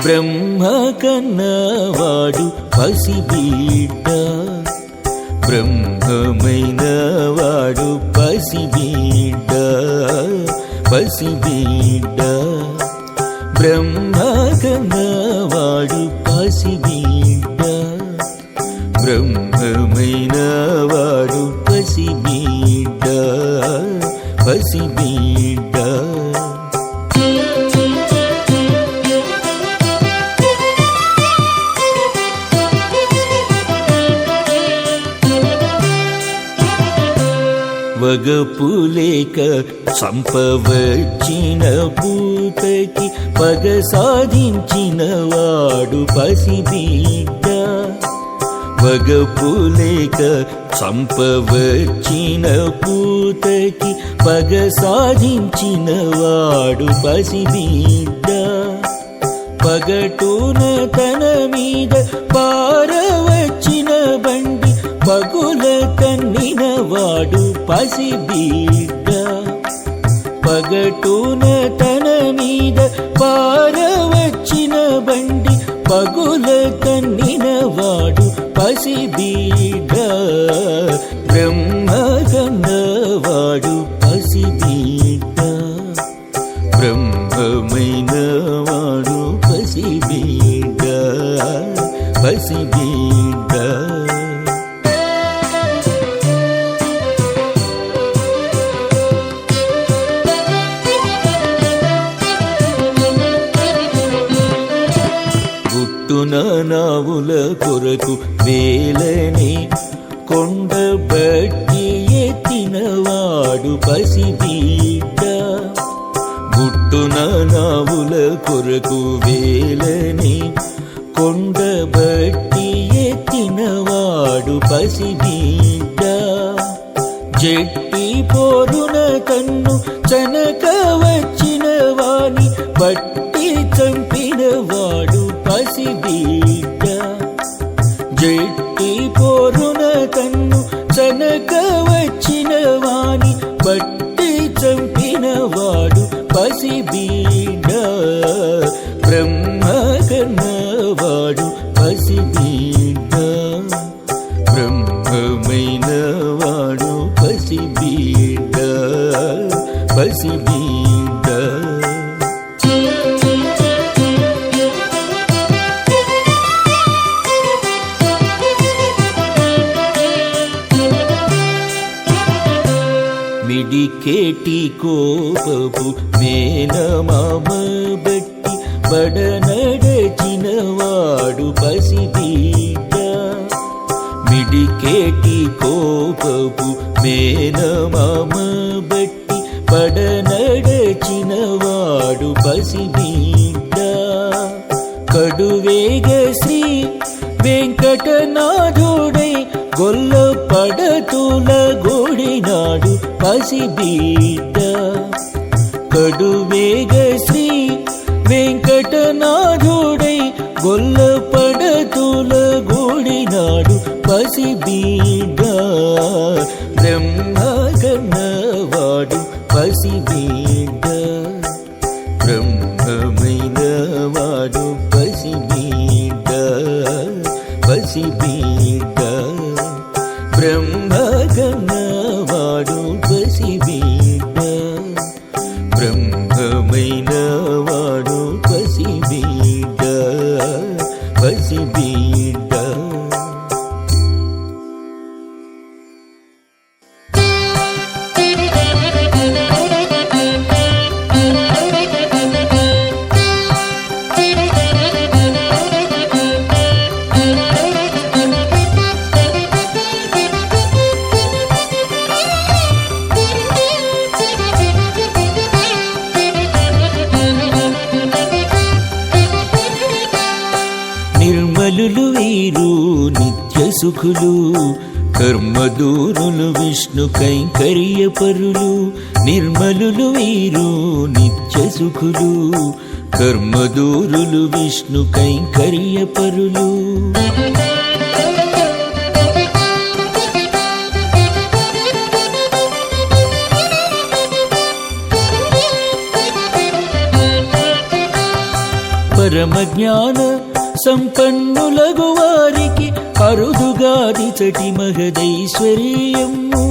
బ్రహ్మ కన్నవాడు పసిబిడ్డ, బ్రహ్మమైన వాడు పసిబిడ్డ, పసిబిడ్డ. బ్రహ్మ కన్నవాడు పసిబిడ్డ, బ్రహ్మమైన వాడు పసిబిడ్డ, పసిబిడ్డ. వగపులేక సంపవచ్చిన భూతకి పగ సాధించిన వాడు పసిబిడ్డ, వగపులేక సంపవచ్చిన భూతకి పగ సాధించిన వాడు పసిబిడ్డ. పగటున తన మీద పారవచ్చిన బండి పగుల కన్నిన వాడు పసిబిడ్డ, పగటున తన మీద పారవచ్చిన బండి పగుల కన్నిన వాడు పసిబిడ్డ. బ్రహ్మ కన్నవాడు పసిబిడ్డ, బ్రహ్మమైన వాడు పసిబిడ్డ, పసిబిడ్డ. గుట్టున నావుల కొరకు వేలని కొండబట్టి ఎత్తినవాడు పసిబిడ్డ, గుట్టున నావుల కొరకు వేలని కొండబట్టి ఎత్తినవాడు పసిబిడ్డ. జట్టి పోరున కన్ను చనక వచ్చిన వాణి పట్టి చంపిన వాడు పసిబిడ్డ, జట్టి పోరున కన్ను చనక వచ్చిన వాణి పట్టి చంపిన వాడు పసిబిడ్డ. బ్రహ్మ కన్నవాడు పసిబిడ్డ, బ్రహ్మమైన వాడు పసిబిడ్డ, పసిబిడ్డ. మిడికేటి కోపపు మేనమామ బట్టి బడనడచిన వాడు పసిబిడ్డ, మిడికేటి కోపపు మేనమామ బట్టి బడనడచిన వాడు పసిబిడ్డ. కడువేగ శ్రీ వెంకటనాథుడై గొల్ల పడతుల గోడినాడు పసిబిడ్డ, కడువేగ శ్రీ వెంకటనాథుడై గొల్ల పడతుల గోడినాడు పసిబిడ్డ. బ్రహ్మ కన్నవాడు పసిబిడ్డ, బ్రహ్మమైన వాడు పసిబిడ్డ, పసిబిడ్డ. బ్రహ్మ కన్నవాడు పసిబిడ్డ, బ్రహ్మమైన వాడు పసిబిడ్డ, పసిబిడ్డ. సుఖులు కర్మదూరులు విష్ణు కైంకర్య పరులు నిర్మలులు వీరు నిత్య సుఖులు కర్మదూరులు విష్ణు కైంకర్య పరులు పరమజ్ఞాన సంపన్నులగు వారికి అరుదుగాదిచటి మహదైశ్వర్యము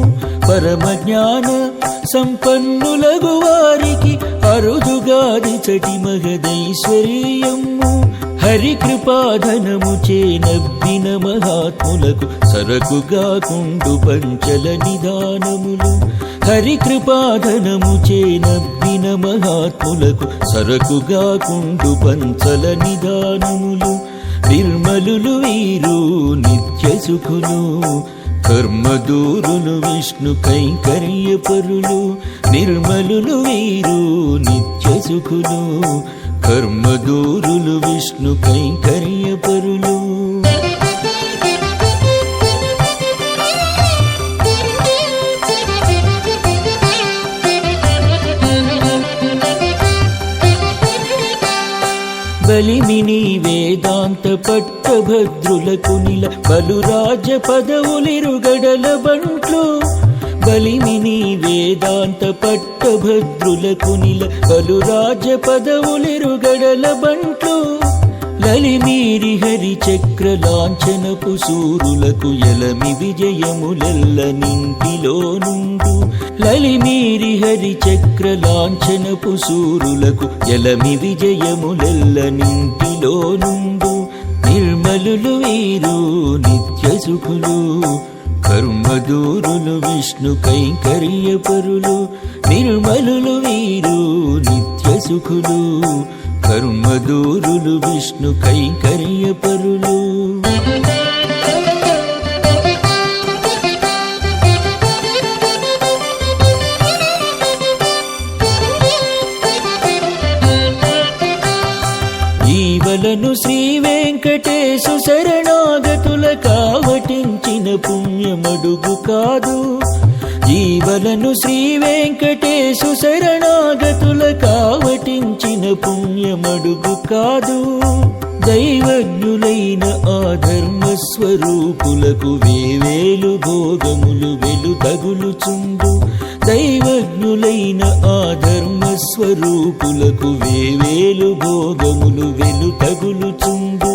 పరమజ్ఞాన సంపన్నులగు వారికి అరుదుగాదిచటి మహదైశ్వర్యము హరికృపాధనము చేనబ్బిన మహాత్ములకు సరకుగా కుండు పంచల నిదానములు హరికృపాధనము చేనబ్బిన మహాత్ములకు సరకుగా కుండు పంచల నిదానములు నిర్మలులు వీరు నిత్య సుఖులు కర్మదూరులు విష్ణు కైంకర్య పరులు నిర్మలులు వీరు నిత్య సుఖులు కర్మదూరులు విష్ణు కైంకర్య పరులు బలిమిని వేదాంత పట్టభద్రులకు నిల బలురాజ పదవులిరుగడల బంట్లు బలిమిని వేదాంత పట్టభద్రులకు నిల బలురాజ పదవులిరుగడల బంట్లు లలిమీరి హరి చక్ర లాంఛనపు సూరులకు ఎలమి విజయములెల్ల నింటిలో నుండు లలిమీరి హరి చక్ర లాంఛనపు సూరులకు ఎలమి విజయములెల్ల నింటిలో నుండు నిర్మలులు వీరు నిత్య సుఖులు కర్మదూరులు విష్ణు కైంకర్య పరులు నిర్మలులు వీరు నిత్య సుఖులు కర్మదూరులు విష్ణు కైంకర్య పరులు ఈవలను శ్రీ వెంకటేశు శరణాగతుల కావటించిన పుణ్యమడుగు కాదు జీవలను శ్రీ వెంకటేశు శరణాగతుల కావటించిన పుణ్యమడుగు కాదు దైవజ్ఞులైన ఆ ధర్మస్వరూపులకు వేవేలు భోగములు వెలుతగులుచుండు దైవజ్ఞులైన ఆ ధర్మస్వరూపులకు వేవేలు భోగములు వెలుతగులుచుండు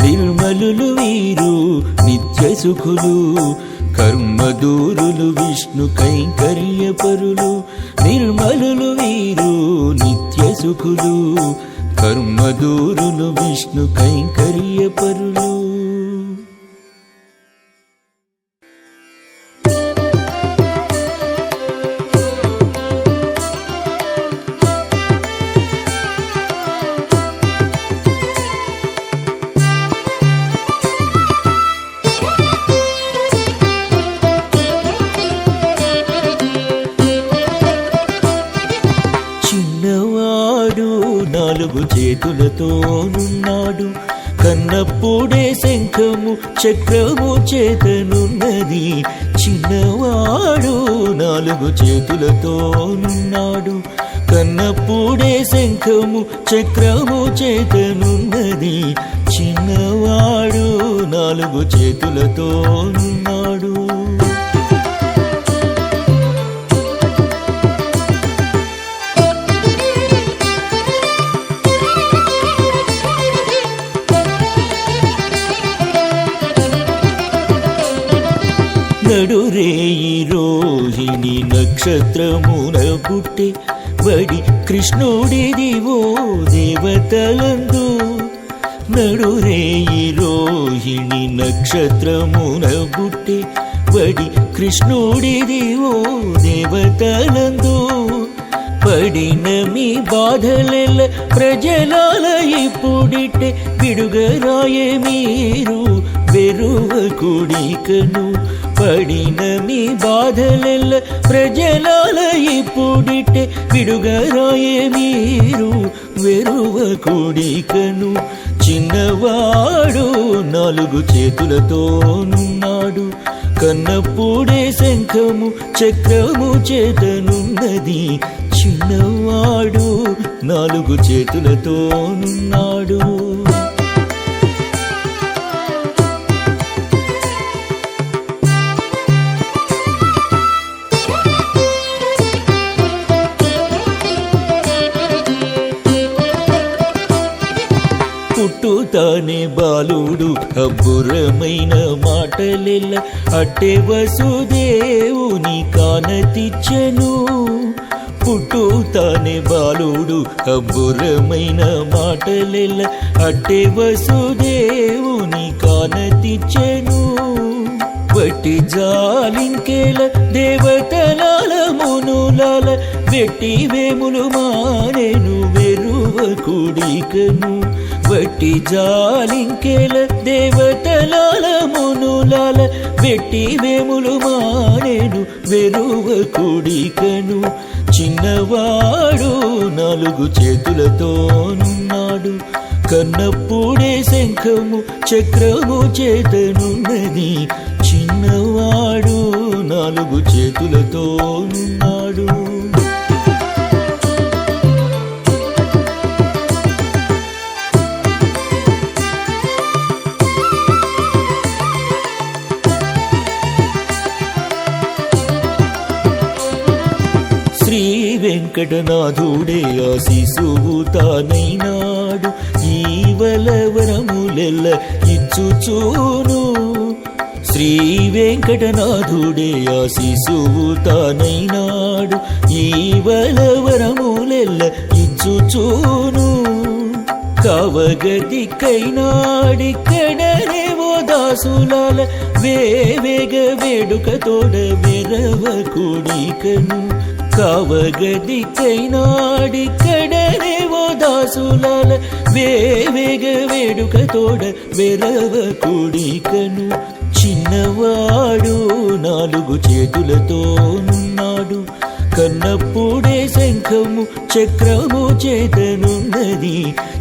నిర్మలులు వీరు నిత్య సుఖులు కర్మదూరులు విష్ణు కైంకర్య పరులు నిర్మలులు వీరు నిత్య సుఖులు కర్మదూరులు విష్ణు కైంకర్య పరులు నాలుగు చేతులతోనున్నాడు కన్నప్పుడే శంఖము చక్రము చేతనున్నది చిన్నవాడు నాలుగు చేతులతోనున్నాడు కన్నప్పుడే శంఖము చక్రము చేతనున్నది చిన్నవాడు నాలుగు చేతులతోనున్నాడు నడురేయి రోహిణి నక్షత్రమున పుట్టే బడి కృష్ణుడిదివో దేవతలందు నడురేయి రోహిణి నక్షత్రమున పుట్టే బడి కృష్ణుడిదివో దేవతలందు పడిన మీ బాధలెల్ల ప్రజలాల ఇప్పుడిట్టే విడుగరాయే మీరు వెరువ కుడికను పడిన మీ బాధలెల్ల ప్రజలాల ఇప్పుడిట్టే విడుగరాయే మీరు వెరువ కుడికను చిన్నవాడు 4 చేతులతోనున్నాడు, కన్నప్పుడే శంఖము చక్రము చేతనున్నది. చిన్నవాడు 4 చేతులతోనున్నాడు. పుట్టుతానే బాలుడు అబ్బురమైన మాటలెల్ల అట్టే వసుదేవుని కానతిచ్చెను. పుట్టుతానే బాలుడు అబ్బురమైన మాటలెల్ల అట్టే వసుదేవుని కానతిచ్చెను. వట్టి జాలింకేల దేవతలాల మునులాల వెట్టి వేములు మానేను వెరువ కుడికను. వట్టి జాలింకేల దేవతలాల మునులాల వెట్టి వేములు మానేను వెరువ కుడికను. చిన్నవాడు 4 చేతులతోనున్నాడు, కన్నప్పుడే శంఖము చక్రము చేతనున్నది. చిన్నవాడు 4 చేతులతోనున్నాడు. శ్రీ వెంకటనాథుడే ఆశీసువు తానైనాడు, ఈవలవరములెల్ల ఇచ్చుచూను. శ్రీ వెంకటనాథుడే ఆశీసువు తానైనాడు, ఈవలవరములెల్ల ఇచ్చుచూను. కావగతికైనాడిక్కడనే ఓ దాసులాల వేవేగ వేడుకతోడ వెరవ కుడికను. కావగదికైనాడిక్కడనే ఓ దాసులాల వేవేగ వేడుకతోడ వెరవ కుడికను. చిన్నవాడు 4 చేతులతోనున్నాడు, కన్నప్పుడే శంఖము చక్రము చేతనున్నది.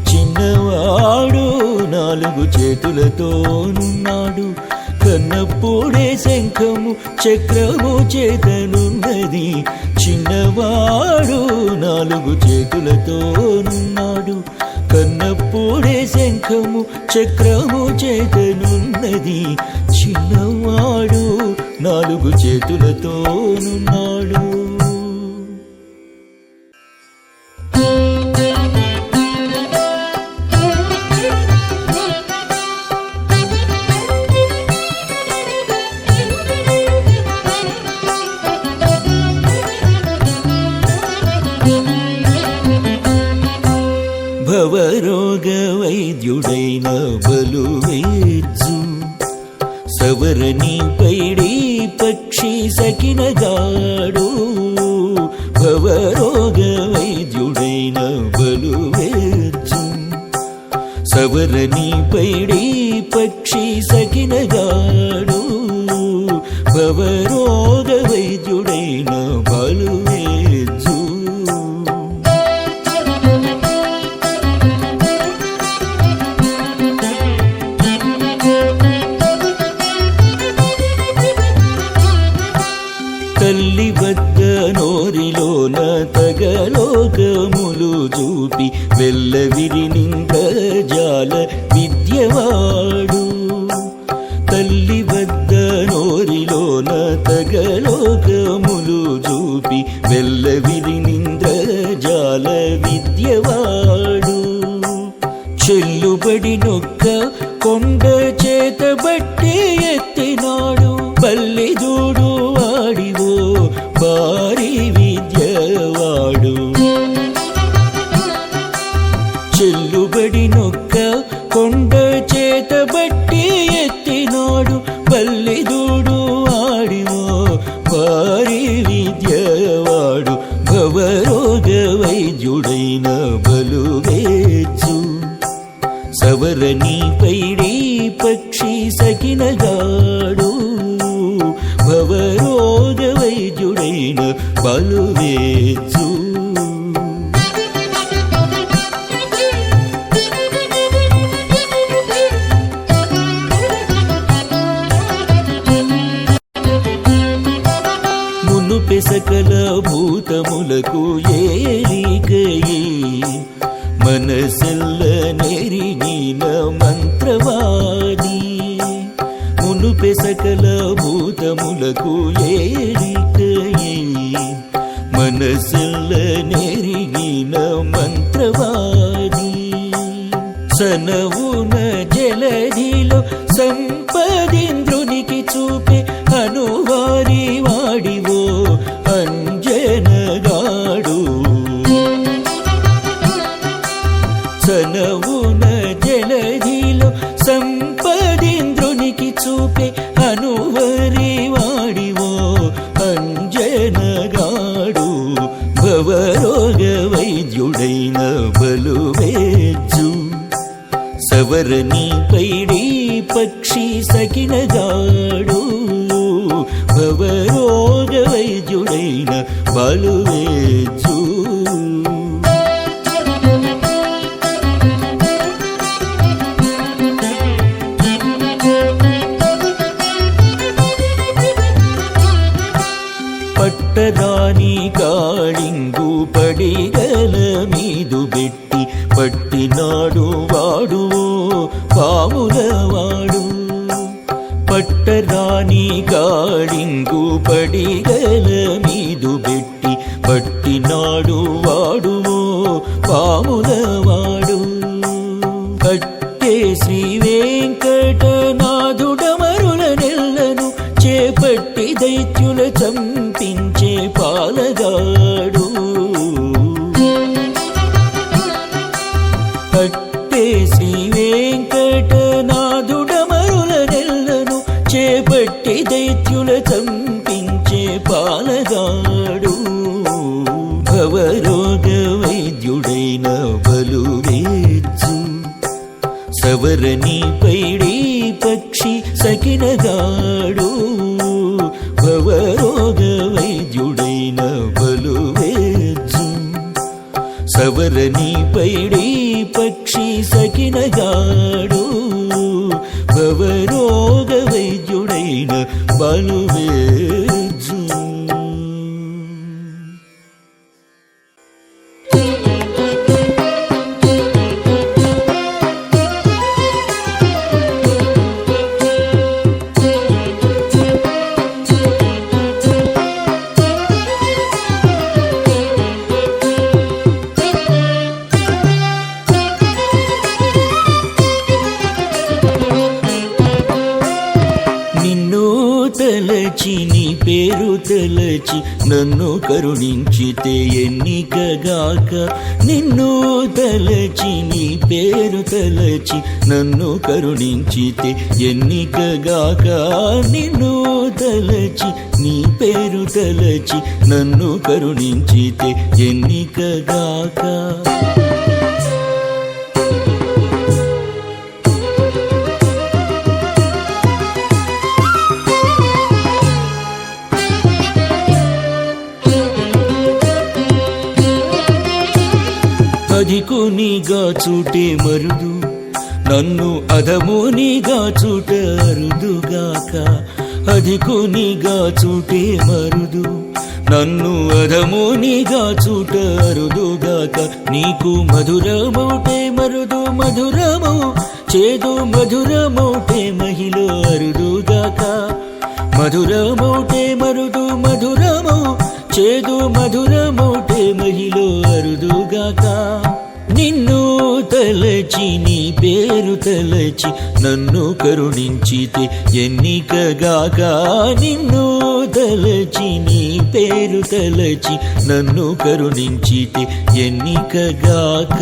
చిన్నవాడు 4 చేతులతోనున్నాడు, కన్నప్పుడే శంఖము చక్రము చేతనున్నది. చిన్నవాడు 4 చేతులతోనున్నాడు, కన్నప్పుడే శంఖము చక్రము చేతనున్నది. చిన్నవాడు 4 చేతులతోనున్నాడు. భవరోగ వైద్యుడైన బలువేజు సవరణి పైడి పక్షి సకినగాడు. భవరోగ వైద్యుడైన బలువేజు సవరణి పైడి పక్షి సకినగాడు. భవరోగ వైద్యుడైన బలువేజు తల్లి వద్ద నోరిలోన తగలోకములు చూపి వెల్లవిరి నింద్రజాల విద్యవాడు. తల్లి వద్ద నోరిలోన తగలోకములు చూపి వెల్లవిరి నింద్రజాల విద్యవాడు. చెల్లుబడి నొక్క కొండ చేతబట్టి ఎత్తినాడు, బల్లి జూడు వాడివో భారీ విద్యవాడు. చెల్లుబడి నొక్క కొండ చేతబట్టి ఎత్తినాడు, బల్లి జూడు వాడివో భారీ విద్యవాడు. భవరోగ వైద్యుడైన బలువేజు సవరణి పైడి పక్షి సకినగాడు. భవరోగ వైద్యుడైన బలువేజు సకల భూతములకు ఏలికయే మనసెల్ల నెరిగిన మంత్రవాది మునుపె సకల భూతములకు ఏలికయే మనసెల్ల నెరిగిన మంత్రవాది సనవున జలధిలో సంపదింద్రునికి చూపే అనువారి వాడివో అంజనగాడు సనవున జలధిలో సంపదింద్రునికి చూపే అనువరి వాడివో అంజనగాడు భవరోగ వైద్యుడైన బలువేజు సవరణి పైడి పక్షి సకినగాడు భవరోగ వైద్యుడైన బలువేజు పట్టదాని కాళింగు పడిగల మీదు పెట్టి పట్టినాడు వాడు పాములవాడు పట్టరాని కాళింగు పడిగల మీదు పెట్టి పట్టినాడు వాడు పాములవాడు కట్టే శ్రీ వెంకటనాథుడమరుల నెల్లను చేపట్టి దైత్యుల చంపించే పాలగాడు కట్టే శ్రీ వెంకటనాథుడమరుల నెల్లను చేపట్టి దైత్యుల చంపించే పాలగాడు భవరోగ వైద్యుడైన బలువేజు సవరణి పైడి పక్షి సకినగాడు భవరోగ వైద్యుడైన బలువేజు సవరణి పైడి పక్షి సకినగాడు భవరోగ వైద్యుడైన బలువేజు తలచి నీ పేరు తలచి నన్ను కరుణించితే ఎన్నికగాక నిన్ను తలచి నీ పేరు తలచి నన్ను కరుణించితే ఎన్నికగాక నిన్ను తలచి నీ పేరు తలచి నన్ను కరుణించితే ఎన్నికగాక అధికునిగా చూటే మరుదు నన్ను అధమునిగా చూట అరుదుగాక అధికునిగా చూటే మరుదు నన్ను అధమునిగా చూట అరుదుగాక నీకు మధురమౌటే మరుదు మధురమౌ చేదు మధురమౌటే మహిళ అరుదుగాక మధురమౌటే మరుదు మధురమౌ చేదు మధురమౌటే మహిళ అరుదుగాక నిన్ను తలచి నీ పేరు తలచి నన్ను కరుణించితే ఎన్నికగాక నిన్ను తలచి నీ పేరు తలచి నన్ను కరుణించితే ఎన్నికగాక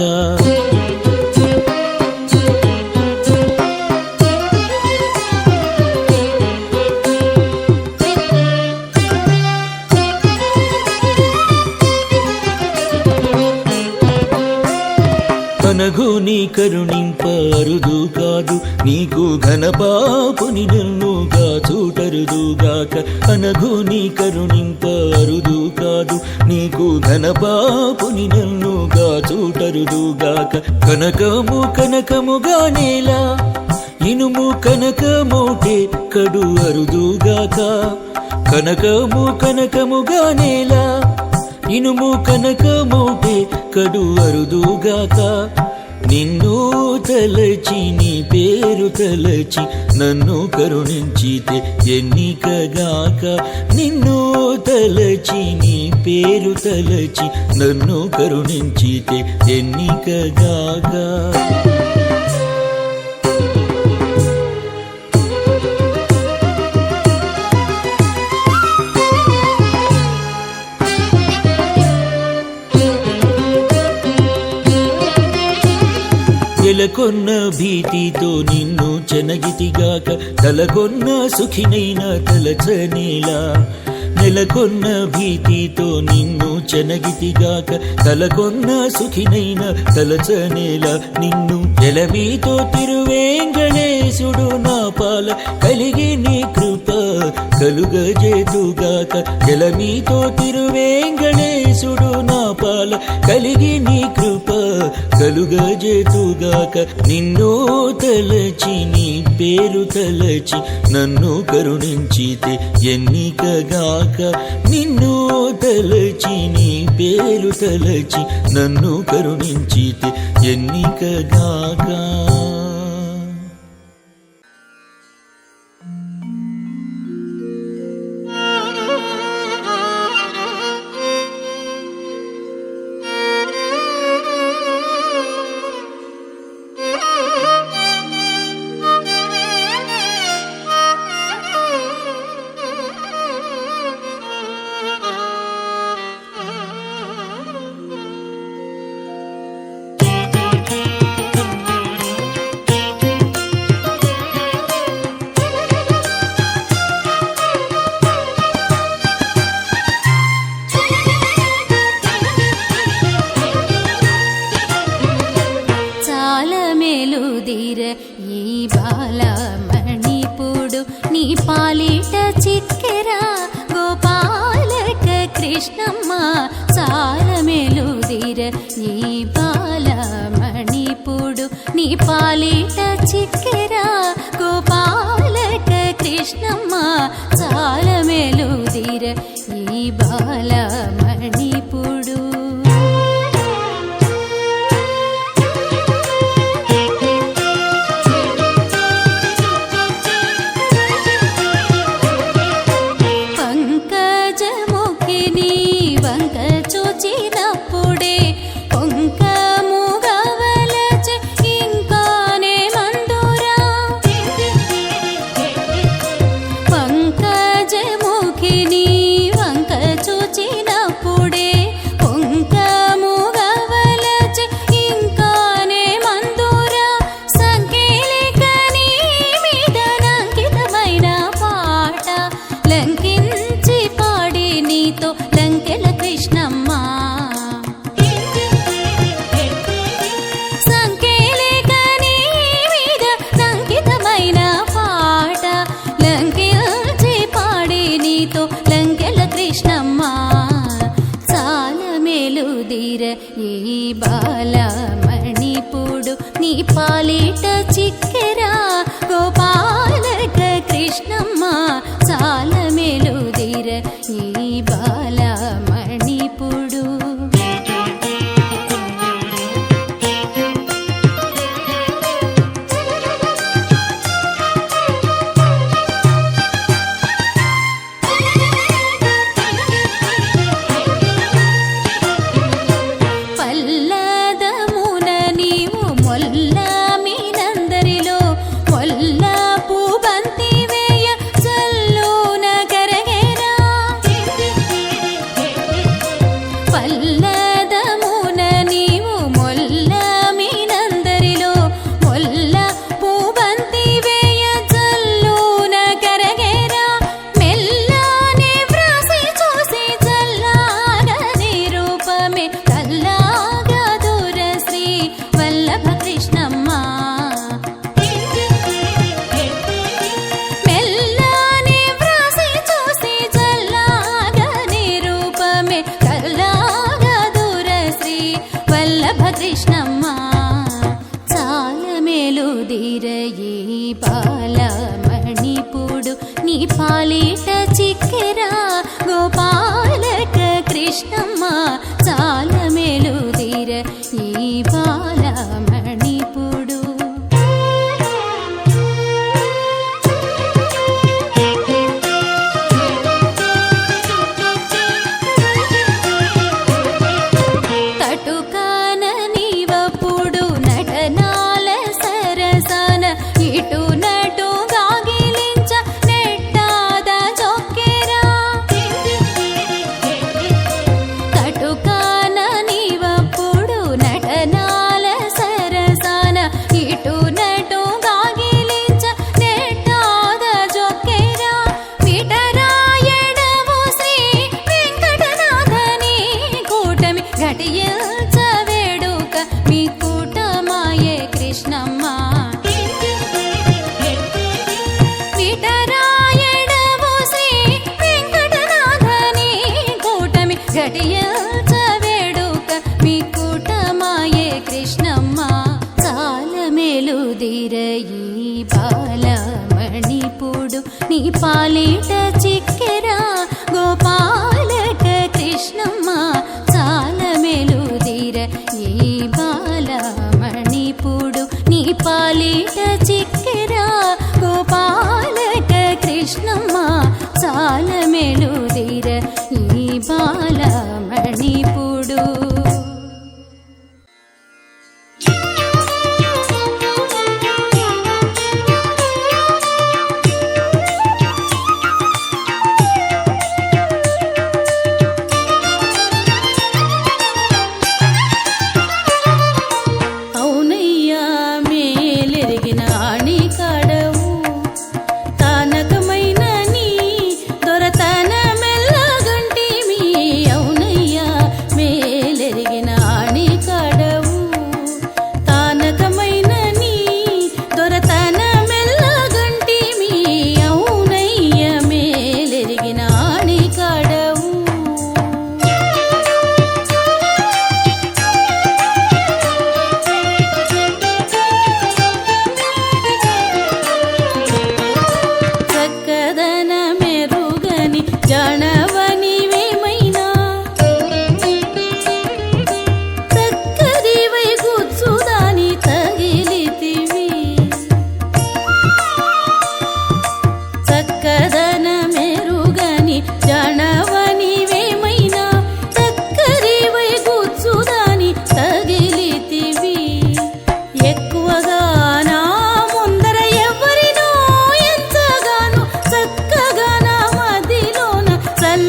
అనగు నీ కరుణింప అరుదు కాదు నీకు ఘనపాపుని నన్నుగా చూటరుదుగాక అనగు నీ కరుణింప అరుదు కాదు నీకు ఘనపాపుని నన్నుగా చూటరుదుగాక కనకము కనకముగా నేలా ఇనుము కనకమోటే కడు అరుదుగాక కనకము కనకముగా నేల ఇనుము కనకమోటే కడు అరుదుగాక నిన్ను తలచి నీ పేరు తలచి నన్ను కరుణించితే ఎన్నికగాక నిన్ను తలచి నీ పేరు తలచి నన్ను కరుణించితే ఎన్నికగాక నెలకొన్న భీతితో నిన్ను చెనగితిగాక తలకొన్న సుఖినైన తలచనేలా నెలకొన్న భీతితో నిన్ను చెనగితిగాక తలకొన్న సుఖినైన తలచనేలా నిన్ను ఎలమీతో తిరువేంకటేశుడు నా పాల కలిగి నీ కృప కలుగజేతుగాక ఎలమీతో తిరువేంకటేశుడు నా పాల కలిగి నీ కృప కలుగజేతుగాక నిన్ను తలచి నీ పేరు తలచి నన్ను కరుణించితే ఎన్నికగాక నిన్ను తలచి నీ పేరు తలచి నన్ను కరుణించితే ఎన్నికగాక ఈ బాలమణిపుడు నీ పాలిట చిక్కెరా గోపాలక కృష్ణమ్మ సారమెలుదిర ఈ బాలమణిపుడు నీ పాలిట చిక్కెరా గోపాలక కృష్ణమ్మ సారమెలుదిర ఈ బాలమణిపుడు ఈ బాలమణిపుడు నీ పాలిట చిక్కెరా గోపాలక కృష్ణమ్మ సాలమెలుదిర ఈ బాలమణిపుడు మెలుదిర ఈ బాలమణిపుడు. అవునయ్యా మేలెరిగిన ఆణి కాడవు, తానకమైన నీ దొరతన మెల్లగంటిమి. అవునయ్యా మేలెరిగిన ఆణి కాడవు, తానకమైన నీ దొరతన మెల్లగంటిమి. అవునయ్యా మేలెరిగిన ఆణి కాడవు. చక్కదన మెరుగని జానవనివేమైనా, చక్కదివై గుచ్చుదాని తగిలితివి. చక్కదన మెరుగని జానవనివేమైనా, చక్కదివై గుచ్చుదాని తగిలితివి. ఎక్కువగా నా ముందర ఎవరినో ఎంతగానో, చక్కగా నా మదిలోన చల్ల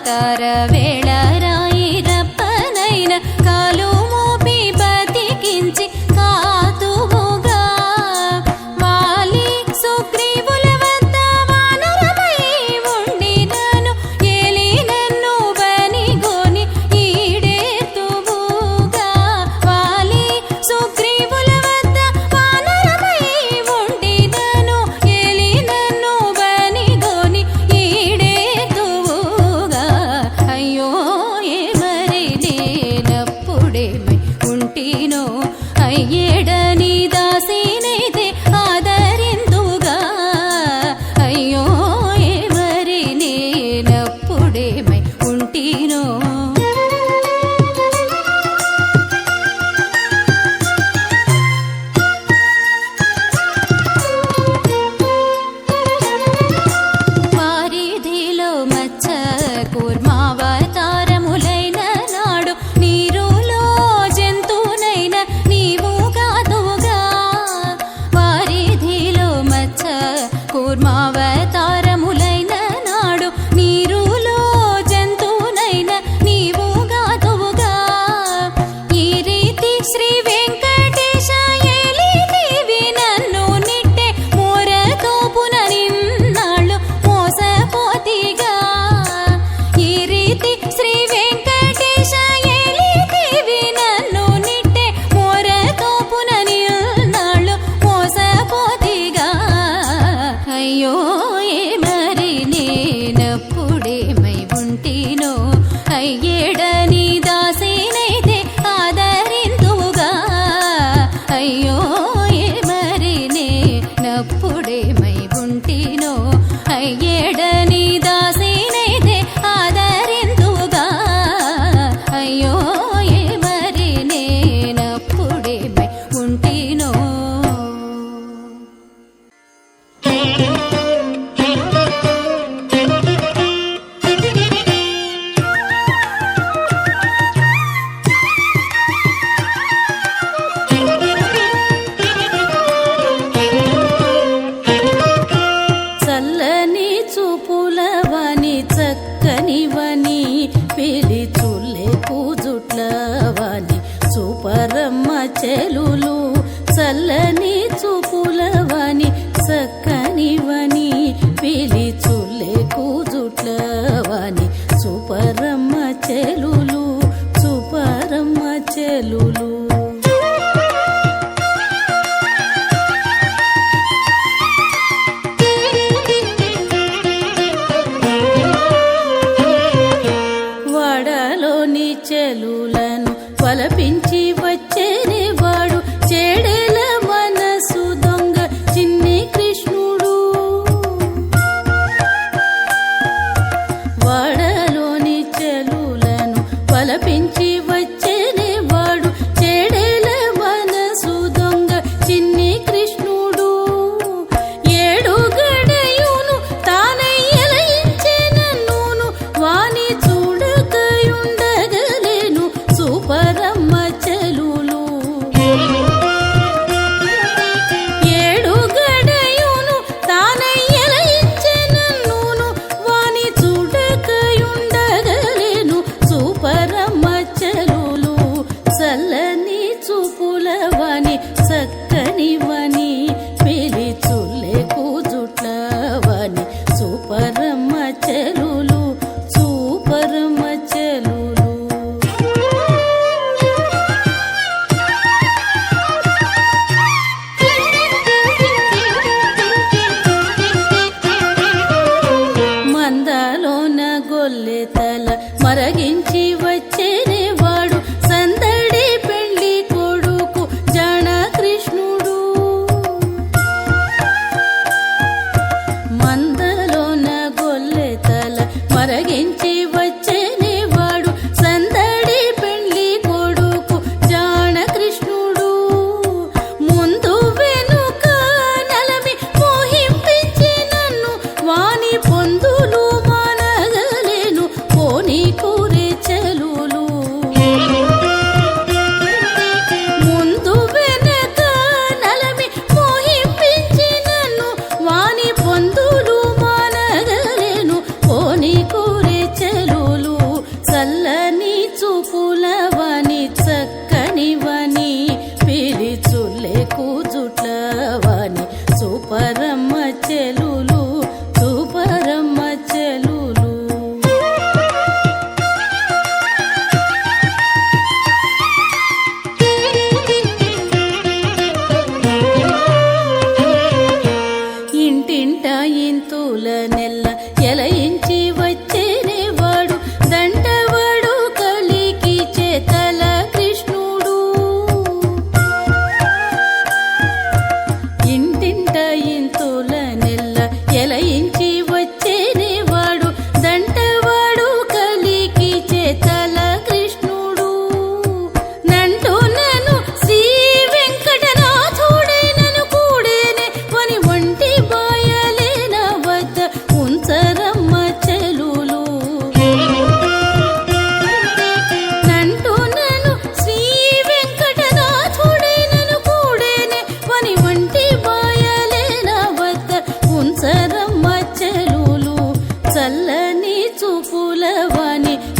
అవతార వేళ రాయిరప్పనైన కాలు మోపి బతికించి కాతువుగా వాలి సుగ్రీవుల వద్ద వానరమై ఉండినను ఏలి నన్ను బనిగొని ఈడేతువుగా వాలి సుగ్రీవుల వద్ద వానరమై ఉండినను ఏలి నన్ను బనిగొని ఈడేతువుగా అయ్యో ఏమరి నేనప్పుడేమై ఉంటినో అయ్యేడని దాసినైతే ఆదరిందుగా అయ్యో ఏమరి నేనప్పుడేమై ఉంటినో వారిధిలో మచ్చ కూర్మావతారములైన నాడు నీరులో జంతువునైన నీవు కాదుగా వారిధిలో మచ్చ కూర్మావతారములైన నాడు నీరులో జంతువునైన నీవు కాదుగా ఈ రీతి శ్రీ వెంకటేశ ఏలితివి నన్ను నిట్టే మోరతోపున నిన్నాళ్ళు మోసపోతిగా ఈ రీతి శ్రీ వెంకటేశ ఏలితివి నన్ను నిట్టే మోరతోపున నిన్నాళ్ళు మోసపోతిగా అయ్యో ఏమరి నేనప్పుడేమై ఉంటినో అయ్యేడని దాసినైతే ఆదరిందుగా అయ్యో ఏమరి నేనప్పుడేమై ఉంటినో అయ్యేడని దాసినైతే ఆదరిందుగా అయ్యో ఏమరి నేనప్పుడేమై ఉంటినో చల్లని చూపులవని చక్కనివని పిలిచుల్లే పూజుట్లవని సూపరమ్మ చెలులు చల్లని చూపులవని చక్కనివని పిలిచుల్లే కూజుట్లవని సూపరమ్మ చెలులు సూపరమ్మ చెలులు వాడలోని చెలులను వలపించి వచ్చేనే వాడు చెడెల మనసు దొంగ చిన్ని కృష్ణుడు వాడలోని చెలులను వలపించి వచ్చేనే వాడు చెడెల మనసు దొంగ చిన్ని కృష్ణుడు ఏడు గడయును తానై ఎలయించే నన్నును వాని చూడకయుండగలేను సూపరమ్మ చెలులు ఏడు గడయును తానై ఎలయించే నన్నును వాని చూడకయుండగలేను సూపరమ్మ చెలులు చల్లని చూపులవని చక్కనివని పిలిచుల్లే కూజుట్లవని సూపరమ్మ చెలులు సూపరమ్మ చెలులు మందలోన గొల్లె తల మరగించి వచ్చేనే వాడు సందడి పెళ్లి కొడుకు జాణ కృష్ణుడు మందలోన గొల్లె తల మరగించి వచ్చేనే వాడు సందడి పెళ్లి కొడుకు జాణ కృష్ణుడు ముందు వెనుక నలమి మోహింపించి నన్ను వాని పొందులు మానగలేను పోనీ కూరే చెలులు ముందు వెనక నలమి మోహింపించి నన్ను వాని పొందులు మానగలేను పోనీ కూరే చెలులు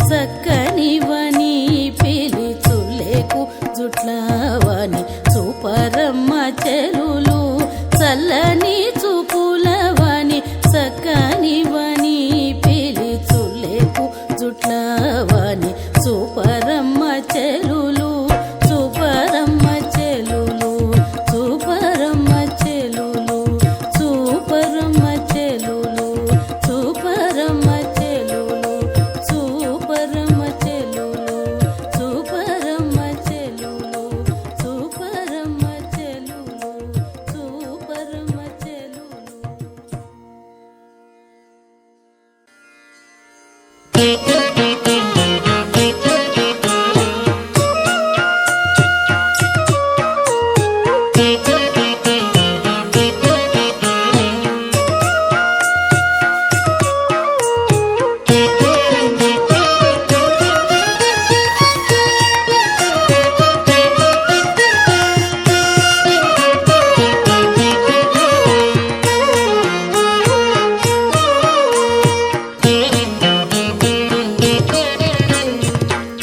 సక్కనివని పిలిచులేకు జుట్లవని చూపరమ్మ చెలులు చల్లని చూపులవని సక్కనివని పిలిచులేకు జుట్లవని చూపరమ్మ చెలులు చూపరమ్మ చెలులు చూపరమ్మ చెలులు చూపరమ్మ చెలులు చూపరమ్మ చెలులు చూపరమ్మ చెలులు చూపరమ్మ చెలులు చూపరమ్మ చెలులు చూపరమ్మ చెలులు.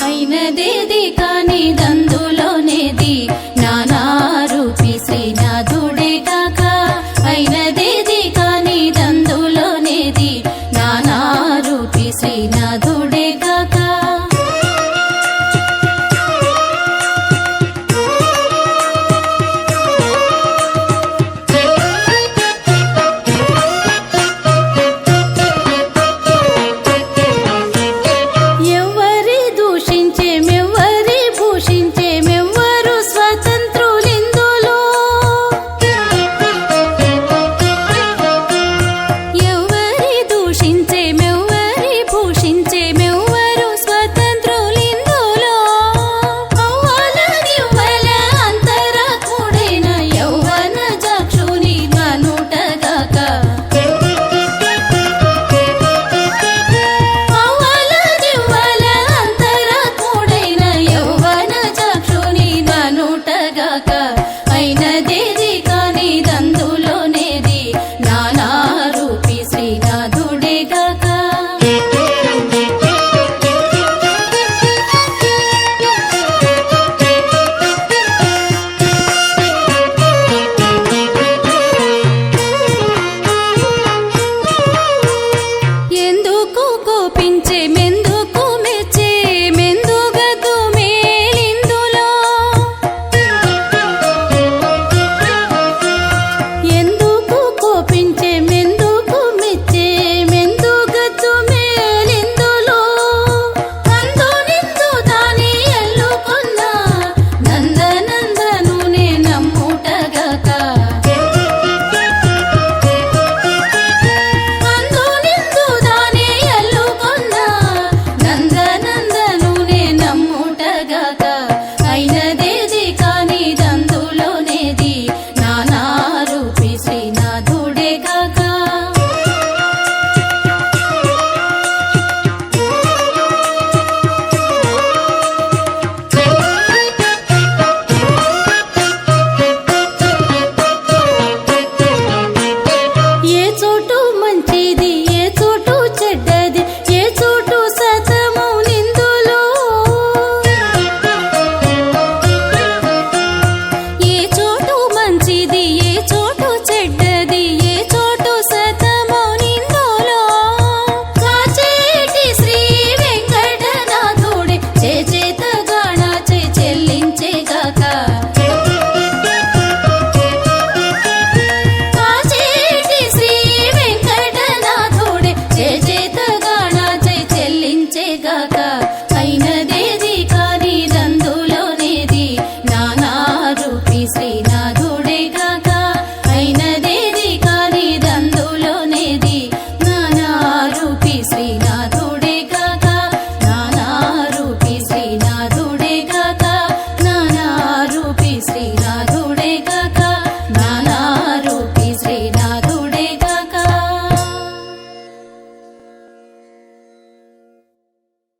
అయినదేది కాని దందులోనేది నానారూపి శ్రీనాథుడే కాక అయినదేది కాని దందులోనేది నానారూపి శ్రీనాథుడే కాక